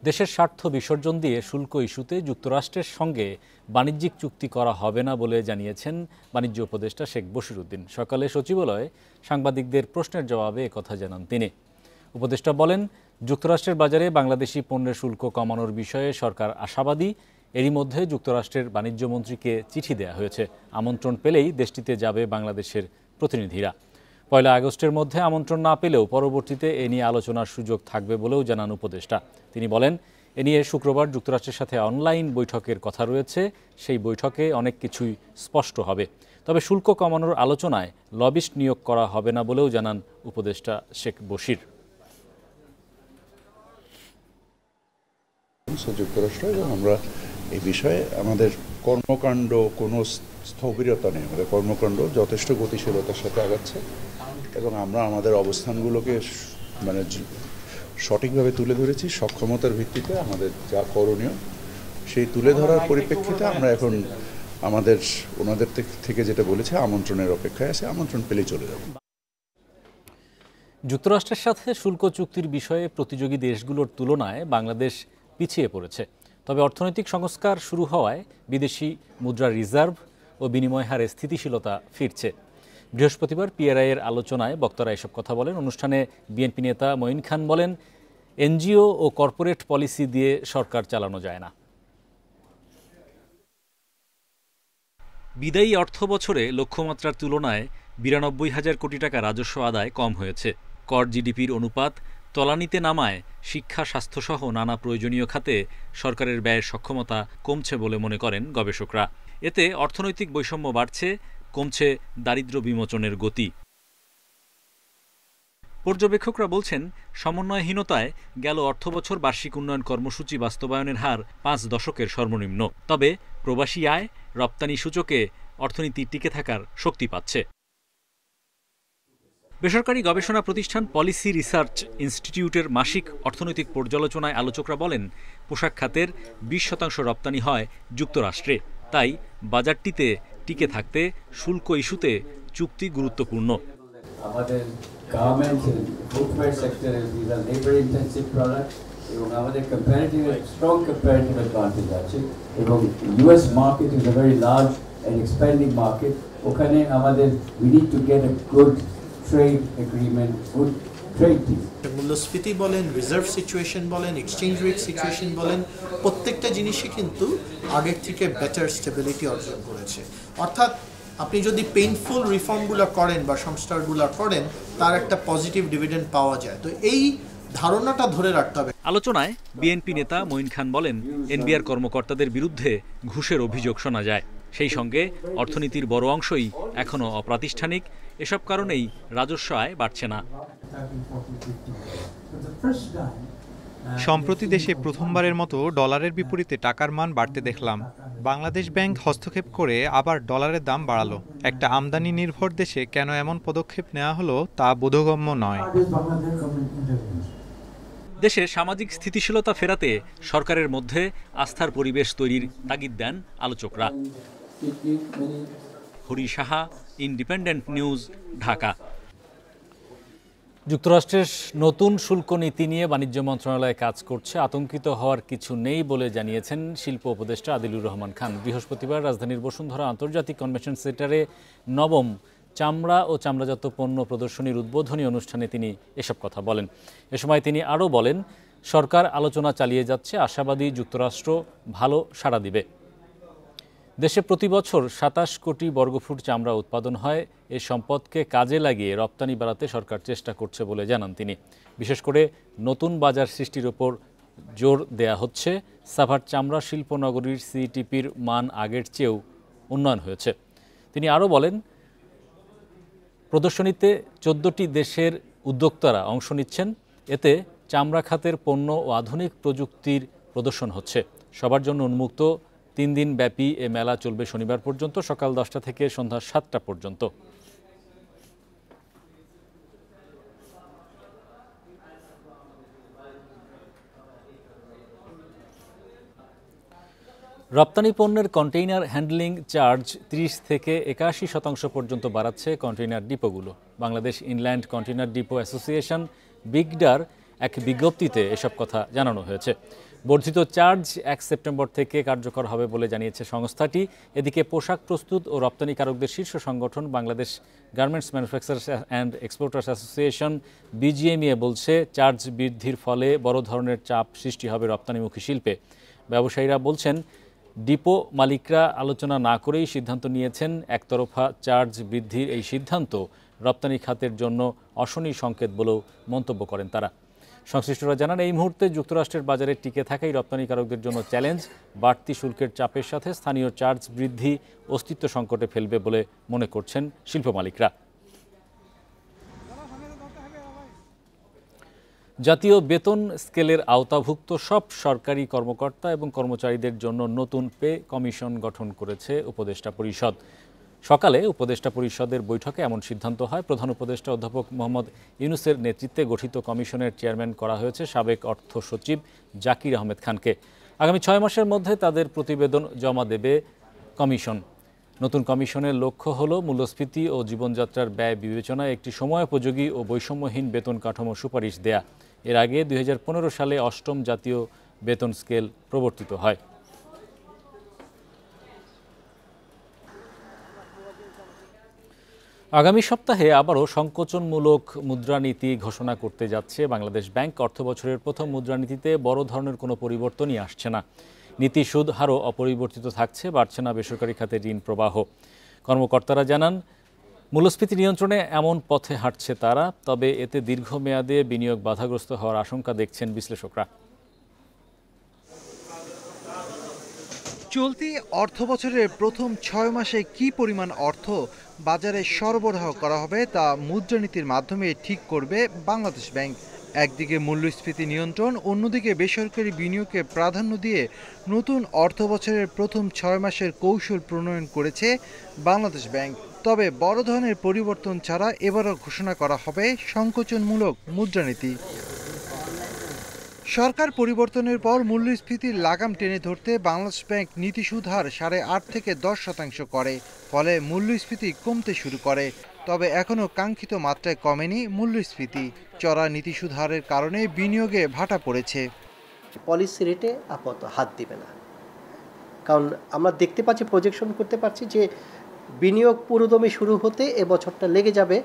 দেশের স্বার্থ বিসর্জন দিয়ে শুল্ক ইস্যুতে যুক্তরাষ্ট্রের সঙ্গে বাণিজ্যিক চুক্তি করা হবে না বলে জানিয়েছেন বাণিজ্য উপদেষ্টা শেখ বশিরউদ্দিন। সকালে সচিবালয়ে সাংবাদিকদের প্রশ্নের জবাবে একথা জানান তিনি। উপদেষ্টা বলেন, যুক্তরাষ্ট্রের বাজারে বাংলাদেশি পণ্যের শুল্ক কমানোর বিষয়ে সরকার আশাবাদী। এরই মধ্যে যুক্তরাষ্ট্রের বাণিজ্যমন্ত্রীকে চিঠি দেওয়া হয়েছে। আমন্ত্রণ পেলেই দেশটিতে যাবে বাংলাদেশের প্রতিনিধিরা। 1 আগস্টের মধ্যে আমন্ত্রণ না পেলেও পরবর্তীতে এ নিয়ে আলোচনার সুযোগ থাকবে বলেও জানান উপদেষ্টা। তিনি বলেন, এ নিয়ে শুক্রবার যুক্তরাষ্ট্রের সাথে অনলাইন বৈঠকের কথা রয়েছে। সেই বৈঠকে অনেক কিছুই স্পষ্ট হবে। তবে শুল্ক কমানোর আলোচনায় লবিস্ট নিয়োগ করা হবে না বলেও জানান উপদেষ্টা শেখ বশির। যুক্তরাষ্ট্র এবং আমরা এই বিষয়ে আমাদের কর্মকাণ্ড কোনো স্থবিরতা নেই। আমাদের কর্মকাণ্ড যথেষ্ট গতিশীলতার সাথে আগাচ্ছে এবং আমরা আমাদের অবস্থানগুলোকে সঠিকভাবে তুলে ধরেছি। সক্ষমতার ভিত্তিতে আমাদের যা করণীয় সেই তুলে ধরার পরিপ্রেক্ষিতে আমরা এখন ওনাদের থেকে যেটা বলেছে আমন্ত্রণের অপেক্ষায় আছে। আমন্ত্রণ পেলেই চলে যাব। যুক্তরাষ্ট্রের সাথে শুল্ক চুক্তির বিষয়ে প্রতিযোগী দেশগুলোর তুলনায় বাংলাদেশ পিছিয়ে পড়েছে। তবে অর্থনৈতিক সংস্কার শুরু হওয়ায় বিদেশি মুদ্রার রিজার্ভ ও বিনিময় হারে স্থিতিশীলতা ফিরছে। বৃহস্পতিবার পিআরআই-এর আলোচনায় বক্তারা এসব কথা বলেন। অনুষ্ঠানে বিএনপি নেতা মঈন খান বলেন, এনজিও ও কর্পোরেট পলিসি দিয়ে সরকার চালানো যায় না। বিদায়ী অর্থ বছরে লক্ষ্যমাত্রার তুলনায় ৯২,০০০ কোটি টাকা রাজস্ব আদায় কম হয়েছে। কর জিডিপির অনুপাত তলানিতে নামায় শিক্ষা, স্বাস্থ্যসহ নানা প্রয়োজনীয় খাতে সরকারের ব্যয়ের সক্ষমতা কমছে বলে মনে করেন গবেষকরা। এতে অর্থনৈতিক বৈষম্য বাড়ছে, কমছে দারিদ্র্য বিমোচনের গতি। পর্যবেক্ষকরা বলছেন, সমন্বয়হীনতায় গেল অর্থবছর বার্ষিক উন্নয়ন কর্মসূচি বাস্তবায়নের হার 5 দশকের সর্বনিম্ন। তবে প্রবাসী আয়, রপ্তানি সূচকে অর্থনীতি টিকে থাকার শক্তি পাচ্ছে। বেসরকারি গবেষণা প্রতিষ্ঠান পলিসি রিসার্চ ইনস্টিটিউটের মাসিক অর্থনৈতিক পর্যালোচনায় আলোচকরা বলেন, পোশাক খাতের 20% রপ্তানি হয় যুক্তরাষ্ট্রে। তাই বাজারটিতে টিকে থাকতে শুল্ক ইস্যুতে চুক্তি গুরুত্বপূর্ণ। আমাদের গার্মেন্টস ফুটওয়্যার সেক্টরে লেবার ইন্টেন্সিভ প্রোডাক্ট এবং আমাদের স্ট্রং কম্পারেটিভ অ্যাডভান্টেজ আছে এবং US market is a very large and expanding market. ওখানে আমাদের we need to get a good trade agreement, good trade deal. মূল্যস্ফীতি বলেন, রিজার্ভ সিচুয়েশন বলেন, এক্সচেঞ্জ রেট সিচুয়েশন বলেন, প্রত্যেকটা জিনিসই কিন্তু আগের থেকে বেটার স্টেবিলিটি অর্জন করেছে। অর্থাৎ আপনি যদি পেইনফুল রিফর্মগুলো করেন বা সংস্কারগুলো করেন, তার একটা পজিটিভ ডিভিডেন্ড পাওয়া যায়। তো এই ধারণাটা ধরে রাখতে হবে। আলোচনায় বিএনপি নেতা মঈন খান বলেন, এনবিআর কর্মকর্তাদের বিরুদ্ধে ঘুষের অভিযোগ শোনা যায়। সেই সঙ্গে অর্থনীতির বড় অংশই এখনও অপ্রাতিষ্ঠানিক। এসব কারণেই রাজস্ব আয় বাড়ছে না। সম্প্রতি দেশে প্রথমবারের মতো ডলারের বিপরীতে টাকার মান বাড়তে দেখলাম। বাংলাদেশ ব্যাংক হস্তক্ষেপ করে আবার ডলারের দাম বাড়ালো। একটা আমদানি নির্ভর দেশে কেন এমন পদক্ষেপ নেওয়া হলো তা বোধগম্য নয়। দেশে সামাজিক স্থিতিশীলতা ফেরাতে সরকারের মধ্যে আস্থার পরিবেশ তৈরির তাগিদ দেন আলোচকরা। Hari Saha, independent news, Dhaka. যুক্তরাষ্ট্রের নতুন শুল্ক নীতি নিয়ে বাণিজ্য মন্ত্রণালয় কাজ করছে। আতঙ্কিত হওয়ার কিছু নেই বলে জানিয়েছেন শিল্প উপদেষ্টা আদিলুর রহমান খান। বৃহস্পতিবার রাজধানীর বসুন্ধরা আন্তর্জাতিক কনভেনশন সেন্টারে 9ম চামড়া ও চামড়াজাত পণ্য প্রদর্শনীর উদ্বোধনী অনুষ্ঠানে তিনি এসব কথা বলেন। এ সময় তিনি আরও বলেন, সরকার আলোচনা চালিয়ে যাচ্ছে, আশাবাদী যুক্তরাষ্ট্র ভালো সাড়া দিবে। দেশে প্রতি বছর 27 কোটি বর্গফুট চামড়া উৎপাদন হয়। এই সম্পদকে কাজে লাগিয়ে রপ্তানি বাড়াতে সরকার চেষ্টা করছে বলে জানান তিনি। বিশেষ করে নতুন বাজার সৃষ্টির ওপর জোর দেয়া হচ্ছে। সাভার চামড়া শিল্প নগরীর সিটিপির মান আগের চেয়েও উন্নয়ন হয়েছে। তিনি আরও বলেন, প্রদর্শনীতে 14টি দেশের উদ্যোক্তারা অংশ নিচ্ছেন। এতে চামড়া খাতের পণ্য ও আধুনিক প্রযুক্তির প্রদর্শন হচ্ছে। সবার জন্য উন্মুক্ত 3 দিন ব্যাপী এ মেলা চলবে শনিবার পর্যন্ত, সকাল 10টা থেকে সন্ধ্যা 7টা পর্যন্ত। রপ্তানি পণ্যের কন্টেইনার হ্যান্ডলিং চার্জ 30 থেকে 81% পর্যন্ত বাড়াচ্ছে কন্টেইনার ডিপোগুলো। Bangladesh inland container depot association বিগডার এক বিজ্ঞপ্তিতে এসব কথা জানানো হয়েছে। বর্ধিত চার্জ ১ সেপ্টেম্বর থেকে কার্যকর হবে বলে জানিয়েছে সংস্থাটি। এদিকে পোশাক প্রস্তুত ও রপ্তানিকারকদের শীর্ষ সংগঠন Bangladesh garments manufacturers and exporters association BGMEA বলছে, চার্জ বৃদ্ধির ফলে বড় ধরনের চাপ সৃষ্টি হবে রপ্তানিমুখী শিল্পে। ব্যবসায়ীরা বলছেন, ডিপো মালিকরা আলোচনা না করেই সিদ্ধান্ত নিয়েছেন। একতরফা চার্জ বৃদ্ধির এই সিদ্ধান্ত রপ্তানি খাতের জন্য অশনি সংকেত বলেও মন্তব্য করেন তারা। সংশ্লিষ্টরা জানান, এই মুহূর্তে যুক্তরাষ্ট্রের বাজারে টিকে থাকাই রপ্তানিকারকদের জন্য চ্যালেঞ্জ। বাড়তি শুল্কের চাপের সাথে স্থানীয় চার্জ বৃদ্ধি অস্তিত্ব সংকটে ফেলবে বলে মনে করছেন শিল্প মালিকরা। জাতীয় বেতন স্কেলের আওতাভুক্ত সব সরকারি কর্মকর্তা এবং কর্মচারীদের জন্য নতুন পে কমিশন গঠন করেছে উপদেষ্টা পরিষদ। সকালে উপদেষ্টা পরিষদের বৈঠকে এমন সিদ্ধান্ত হয়। প্রধান উপদেষ্টা অধ্যাপক মোহাম্মদ ইউনূসের নেতৃত্বে গঠিত কমিশনের চেয়ারম্যান করা হয়েছে সাবেক অর্থ সচিব জাকির আহমেদ খানকে। আগামী ৬ মাসের মধ্যে তাদের প্রতিবেদন জমা দেবে কমিশন। নতুন কমিশনের লক্ষ্য হল মূল্যস্ফীতি ও জীবনযাত্রার ব্যয় বিবেচনায় একটি সময়োপযোগী ও বৈষম্যহীন বেতন কাঠামো সুপারিশ দেয়া। এর আগে ২০১৫ সালে ৮ম জাতীয় বেতন স্কেল প্রবর্তিত হয়। আগামী সপ্তাহে আবারও সংকোচনমূলক মুদ্রানীতি ঘোষণা করতে যাচ্ছে বাংলাদেশ ব্যাংক। অর্থবছরের প্রথম মুদ্রানীতিতে বড় ধরনের কোনো পরিবর্তনই আসছে না। নীতি সুদ হারও অপরিবর্তিত থাকছে, বাড়ছে না বেসরকারি খাতে ঋণ প্রবাহ। কর্মকর্তারা জানান, মূল্যস্ফীতি নিয়ন্ত্রণে এমন পথে হাঁটছে তারা, তবে এতে দীর্ঘমেয়াদে বিনিয়োগ বাধাগ্রস্ত হওয়ার আশঙ্কা দেখছেন বিশ্লেষকরা। চলতি অর্থবছরের প্রথম ৬ মাসে কী পরিমাণ অর্থ বাজারে সরবরাহ করা হবে তা মুদ্রানীতির মাধ্যমে ঠিক করবে বাংলাদেশ ব্যাংক। একদিকে মূল্যস্ফীতি নিয়ন্ত্রণ, অন্যদিকে বেসরকারি বিনিয়োগকে প্রাধান্য দিয়ে নতুন অর্থবছরের প্রথম ৬ মাসের কৌশল প্রণয়ন করেছে বাংলাদেশ ব্যাংক। তবে বড় ধরনের পরিবর্তন ছাড়া এবারও ঘোষণা করা হবে সংকোচনমূলক মুদ্রানীতি। সরকার পরিবর্তনের পর মূল্যস্ফীতির লাগাম টেনে ধরতে বাংলাদেশ ব্যাংক নীতি সুদ হার ৮.৫ থেকে ১০% করে, ফলে মূল্যস্ফীতি কমতে শুরু করে। তবে এখনও কাঙ্ক্ষিত মাত্রায় কমেনি মূল্যস্ফীতি। চড়া নীতি সুদ হারের কারণে বিনিয়োগে ভাটা পড়েছে। পলিসি রেটে আপাতত হাত দিবে না, কারণ আমরা দেখতে পাচ্ছি, প্রজেকশন করতে পারছি যে বিনিয়োগ পুরোদমে শুরু হতে এবছরটা লেগে যাবে।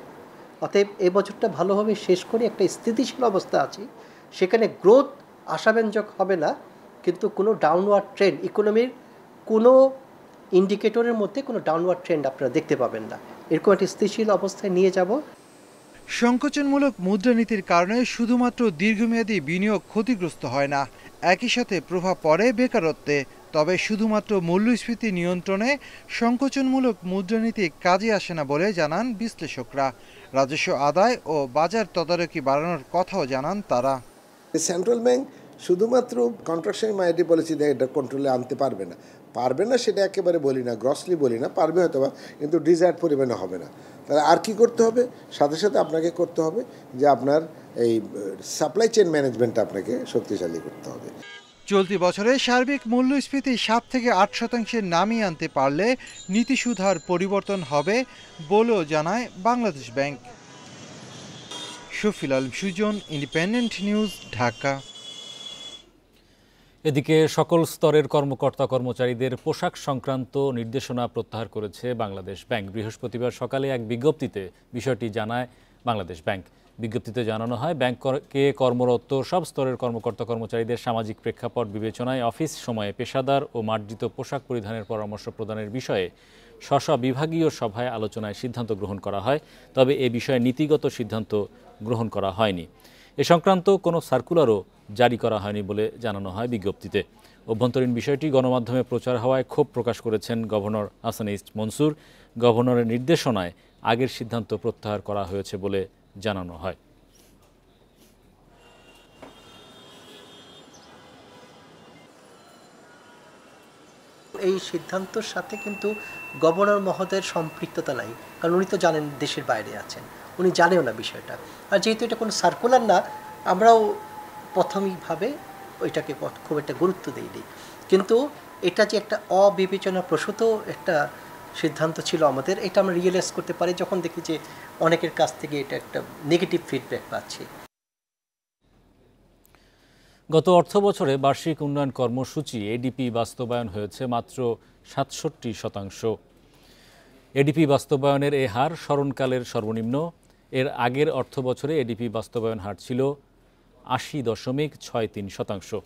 অতএব এবছরটা ভালোভাবে শেষ করে একটা স্থিতিশীল অবস্থা আছে, সেখানে গ্রোথ আশাব্যঞ্জক হবে না, কিন্তু কোনো ডাউনওয়ার্ড ট্রেন্ড, ইকোনমির কোনো ইন্ডিকেটরের মধ্যে কোনো ডাউনওয়ার্ড ট্রেন্ড আপনারা দেখতে পাবেন না। এরকম একটা স্থিতিশীল অবস্থায় নিয়ে যাব। সংকোচনমূলক মুদ্রানীতির কারণে শুধুমাত্র দীর্ঘমেয়াদী বিনিয়োগ ক্ষতিগ্রস্ত হয় না, একই সাথে প্রভাব পড়ে বেকারত্বে। তবে শুধুমাত্র মূল্যস্ফীতি নিয়ন্ত্রণে সংকোচনমূলক মুদ্রানীতি কাজে আসে না বলে জানান বিশ্লেষকরা। রাজস্ব আদায় ও বাজার তদারকি বাড়ানোর কথাও জানান তারা। সেন্ট্রাল ব্যাংক শুধুমাত্র কন্ট্রাকশন মাইটি পলিসি দিয়ে এটা কন্ট্রোলে আনতে পারবে না সেটা একেবারে বলি না, গ্রসলি বলি না, পারবে হয়তো বা, কিন্তু ডিজায়ার্ড পরিমাণে হবে না। তাহলে আর কি করতে হবে? সাথে সাথে আপনাকে করতে হবে যে আপনার এই সাপ্লাই চেইন ম্যানেজমেন্টটা আপনাকে শক্তিশালী করতে হবে। চলতি বছরে সার্বিক মূল্যস্ফীতি ৭ থেকে ৮% নামিয়ে আনতে পারলে নীতি সুদ হার পরিবর্তন হবে বলেও জানায় Bangladesh bank. Shafil Alam Sujan, independent news, Dhaka. এদিকে সকল স্তরের কর্মকর্তা কর্মচারীদের পোশাক সংক্রান্ত নির্দেশনা প্রত্যাহার করেছে বাংলাদেশ ব্যাংক। বৃহস্পতিবার সকালে এক বিজ্ঞপ্তিতে বিষয়টি জানায় বাংলাদেশ ব্যাংক। বিজ্ঞপ্তিতে জানানো হয়, ব্যাংকে কর্মরত সব স্তরের কর্মকর্তা কর্মচারীদের সামাজিক প্রেক্ষাপট বিবেচনায় অফিস সময়ে পেশাদার ও মার্জিত পোশাক পরিধানের পরামর্শ প্রদানের বিষয়ে স্ব বিভাগীয় সভায় আলোচনায় সিদ্ধান্ত গ্রহণ করা হয়। তবে এ বিষয়ে নীতিগত সিদ্ধান্ত গ্রহণ করা হয়নি। এ সংক্রান্ত কোনো সার্কুলারও জারি করা হয়নি বলে জানানো হয় বিজ্ঞপ্তিতে। অভ্যন্তরীণ বিষয়টি গণমাধ্যমে প্রচার হওয়ায় ক্ষোভ প্রকাশ করেছেন গভর্নর আহসান মনসুর। গভর্নরের নির্দেশনায় আগের সিদ্ধান্ত প্রত্যাহার করা হয়েছে বলে জানানো হয়। এই সিদ্ধান্তের সাথে কিন্তু গভর্নর মহোদয়ের সম্পৃক্ততা নাই, কারণ উনি তো জানেন দেশের বাইরে আছেন, উনি জানেও না বিষয়টা। আর যেহেতু এটা কোনো সার্কুলার না, আমরাও প্রাথমিকভাবে ওইটাকে খুব একটা গুরুত্ব দিইনি। কিন্তু এটা যে একটা অবিবেচনাপ্রসূত একটা সিদ্ধান্ত ছিল আমাদের, এটা আমরা রিয়েলাইজ করতে পারি যখন দেখি যে অনেকের কাছ থেকে এটা একটা নেগেটিভ ফিডব্যাক পাচ্ছি। গত অর্থবছরে বার্ষিক উন্নয়ন কর্মসূচি এডিপি বাস্তবায়ন হয়েছে মাত্র ৬৭%। এডিপি বাস্তবায়নের এ হার স্মরণকালের সর্বনিম্ন। এর আগের অর্থবছরে এডিপি বাস্তবায়ন হার ছিল ৮০.৬৩%।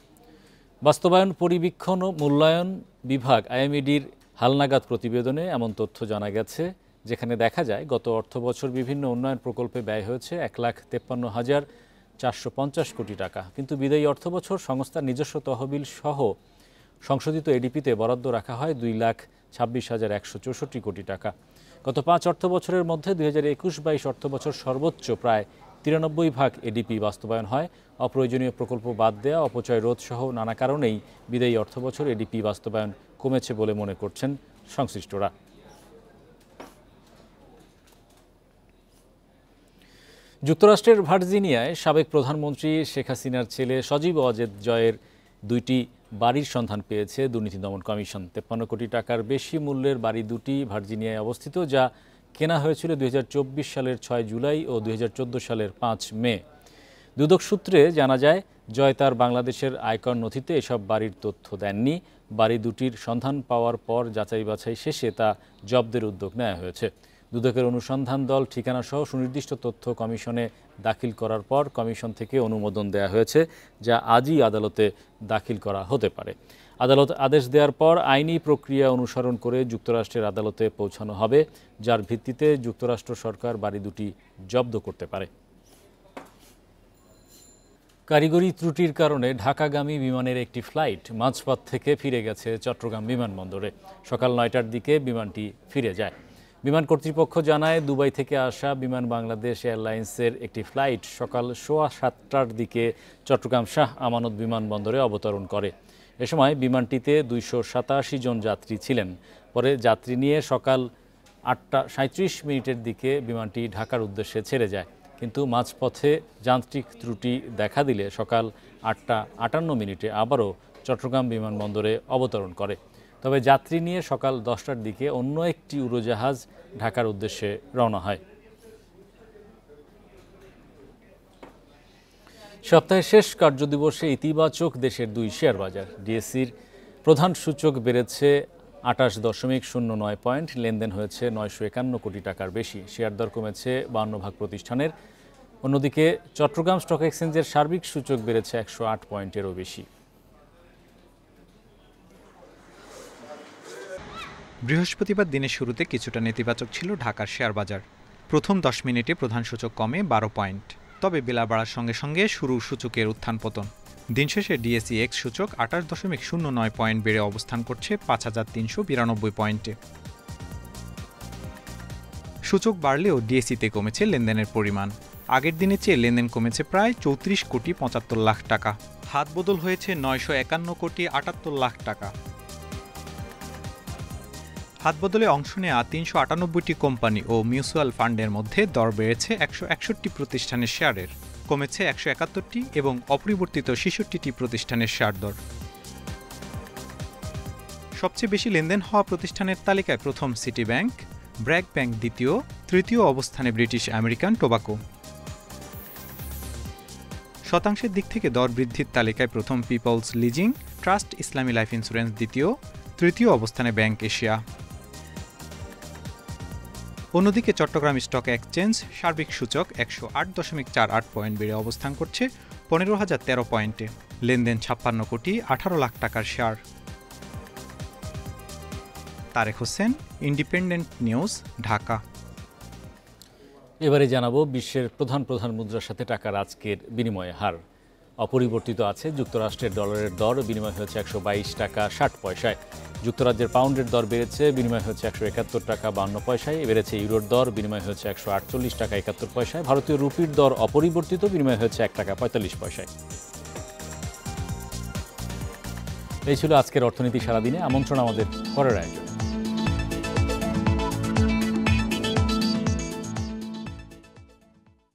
বাস্তবায়ন পরিবীক্ষণ ও মূল্যায়ন বিভাগ আইএমইডির হালনাগাদ প্রতিবেদনে এমন তথ্য জানা গেছে, যেখানে দেখা যায় গত অর্থবছর বিভিন্ন উন্নয়ন প্রকল্পে ব্যয় হয়েছে ১,৫৩,৪৫০ কোটি টাকা, কিন্তু বিদায়ী অর্থবছর সংস্থার নিজস্ব তহবিল সহ সংশোধিত এডিপিতে বরাদ্দ রাখা হয় ২,২৬,১৬৪ কোটি টাকা। গত ৫ অর্থবছরের মধ্যে ২০২১-২২ অর্থবছর সর্বোচ্চ প্রায় ৯৩% এডিপি বাস্তবায়ন হয়। অপ্রয়োজনীয় প্রকল্প বাদ দেয়া, অপচয় রোধ সহ নানা কারণেই বিদায়ী অর্থবছর এডিপি বাস্তবায়ন কমেছে বলে মনে করছেন সংশ্লিষ্টরা। যুক্তরাষ্ট্রের ভার্জিনিয়ায় সাবেক প্রধানমন্ত্রী শেখ হাসিনার ছেলে সজীব ওয়াজেদ জয়ের ২টি বাড়ির সন্ধান পেয়েছে দুর্নীতি দমন কমিশন। ৫৩ কোটি টাকার বেশি মূল্যের বাড়ি দুটি ভার্জিনিয়ায় অবস্থিত, যা কেনা হয়েছিল ২০২৪ সালের ৬ জুলাই ও ২০১৪ সালের ৫ মে। দুদক সূত্রে জানা যায়, জয় তার বাংলাদেশের আয়কর নথিতে এসব বাড়ির তথ্য দেননি। বাড়ি দুটির সন্ধান পাওয়ার পর যাচাই বাছাই শেষে তা জব্দের উদ্যোগ নেওয়া হয়েছে। দুদকের অনুসন্ধান দল ঠিকানাসহ সুনির্দিষ্ট তথ্য কমিশনে দাখিল করার পর কমিশন থেকে অনুমোদন দেওয়া হয়েছে, যা আজই আদালতে দাখিল করা হতে পারে। আদালত আদেশ দেওয়ার পর আইনি প্রক্রিয়া অনুসরণ করে যুক্তরাষ্ট্রের আদালতে পৌঁছানো হবে, যার ভিত্তিতে যুক্তরাষ্ট্র সরকার বাড়ি দুটি জব্দ করতে পারে। কারিগরি ত্রুটির কারণে ঢাকাগামী বিমানের একটি ফ্লাইট মাঝপথ থেকে ফিরে গেছে চট্টগ্রাম বিমানবন্দরে। সকাল ৯টার দিকে বিমানটি ফিরে যায়। বিমান কর্তৃপক্ষ জানায়, দুবাই থেকে আসা বিমান বাংলাদেশ এয়ারলাইন্সের একটি ফ্লাইট সকাল ৭:১৭টার দিকে চট্টগ্রাম শাহ আমানত বিমানবন্দরে অবতরণ করে। এ সময় বিমানটিতে ২৮৭ জন যাত্রী ছিলেন। পরে যাত্রী নিয়ে সকাল ৮টা৩৭ দিকে বিমানটি ঢাকার উদ্দেশ্যে ছেড়ে যায়, কিন্তু মাঝপথে যান্ত্রিক ত্রুটি দেখা দিলে সকাল ৮টা৫৮ আবারও চট্টগ্রাম বিমানবন্দরে অবতরণ করে। তবে যাত্রী নিয়ে সকাল ১০টার দিকে অন্য একটি উড়োজাহাজ ঢাকার উদ্দেশ্যে রওনা হয়। সপ্তাহের শেষ কার্যদিবসে ইতিবাচক দেশের দুই শেয়ার বাজার। ডিএসসির প্রধান সূচক বেড়েছে ২৮.০৯ পয়েন্ট, লেনদেন হয়েছে ৯৫১ কোটি টাকার বেশি। শেয়ার দর কমেছে ৫২ ভাগ প্রতিষ্ঠানের। অন্যদিকে চট্টগ্রাম স্টক এক্সচেঞ্জের সার্বিক সূচক বেড়েছে ১০৮ পয়েন্টেরও বেশি। বৃহস্পতিবার দিনের শুরুতে কিছুটা নেতিবাচক ছিল ঢাকার শেয়ার বাজার। প্রথম ১০ মিনিটে প্রধান সূচক কমে ১২ পয়েন্ট, তবে বেলা বাড়ার সঙ্গে সঙ্গে শুরু সূচকের উত্থান পতন। দিন শেষে ডিএসই এক্স সূচক ২৮.০৯ পয়েন্ট বেড়ে অবস্থান করছে ৫,৩৯২ পয়েন্টে। সূচক বাড়লেও ডিএসইতে কমেছে লেনদেনের পরিমাণ। আগের দিনের চেয়ে লেনদেন কমেছে প্রায় ৩৪,৭৫,০০,০০০ টাকা। হাত বদল হয়েছে ৯৫১,৭৮,০০,০০০ টাকা। হাতবদলে অংশ নেওয়া ৩৯৮টি কোম্পানি ও মিউচুয়াল ফান্ডের মধ্যে দর বেড়েছে ১৬১ প্রতিষ্ঠানের শেয়ারের, কমেছে ১৭১টি এবং অপরিবর্তিত ৬৬টি প্রতিষ্ঠানের শেয়ার দর। সবচেয়ে বেশি লেনদেন হওয়া প্রতিষ্ঠানের তালিকায় প্রথম সিটি ব্যাংক, ব্র্যাক ব্যাংক দ্বিতীয়, তৃতীয় অবস্থানে ব্রিটিশ আমেরিকান টোবাকো। শতাংশের দিক থেকে দর বৃদ্ধির তালিকায় প্রথম পিপলস লিজিং ট্রাস্ট ইসলামী লাইফ ইন্স্যুরেন্স দ্বিতীয়, তৃতীয় অবস্থানে ব্যাংক এশিয়া। অন্যদিকে চট্টগ্রাম স্টক এক্সচেঞ্জ সার্বিক সূচক ১০৮.৪৮ পয়েন্ট বেড়ে অবস্থান করছে ১৫,০১৩ পয়েন্টে। লেনদেন ৫৬,১৮,০০,০০০ টাকার শেয়ার। Tarek Hossain, independent news, Dhaka. এবারে জানাবো বিশ্বের প্রধান মুদ্রার সাথে টাকার আজকের বিনিময় হার। অপরিবর্তিত আছে যুক্তরাষ্ট্রের ডলারের দর, বিনিময় হয়েছে ১২২ টাকা ৬০ পয়সায়। যুক্তরাজ্যের পাউন্ডের দর বেড়েছে, বিনিময় হয়েছে ১৭১ টাকা ৫২ পয়সায়। বেড়েছে ইউরোর দর, বিনিময় হয়েছে ১৪৮ টাকা ৭১ পয়সায়। ভারতীয় রুপির দর অপরিবর্তিত, বিনিময় হয়েছে ১ টাকা ৪৫ পয়সায়। এই ছিল আজকের অর্থনীতি সারাদিনে। আমন্ত্রণ আমাদের পরের আয়োজন।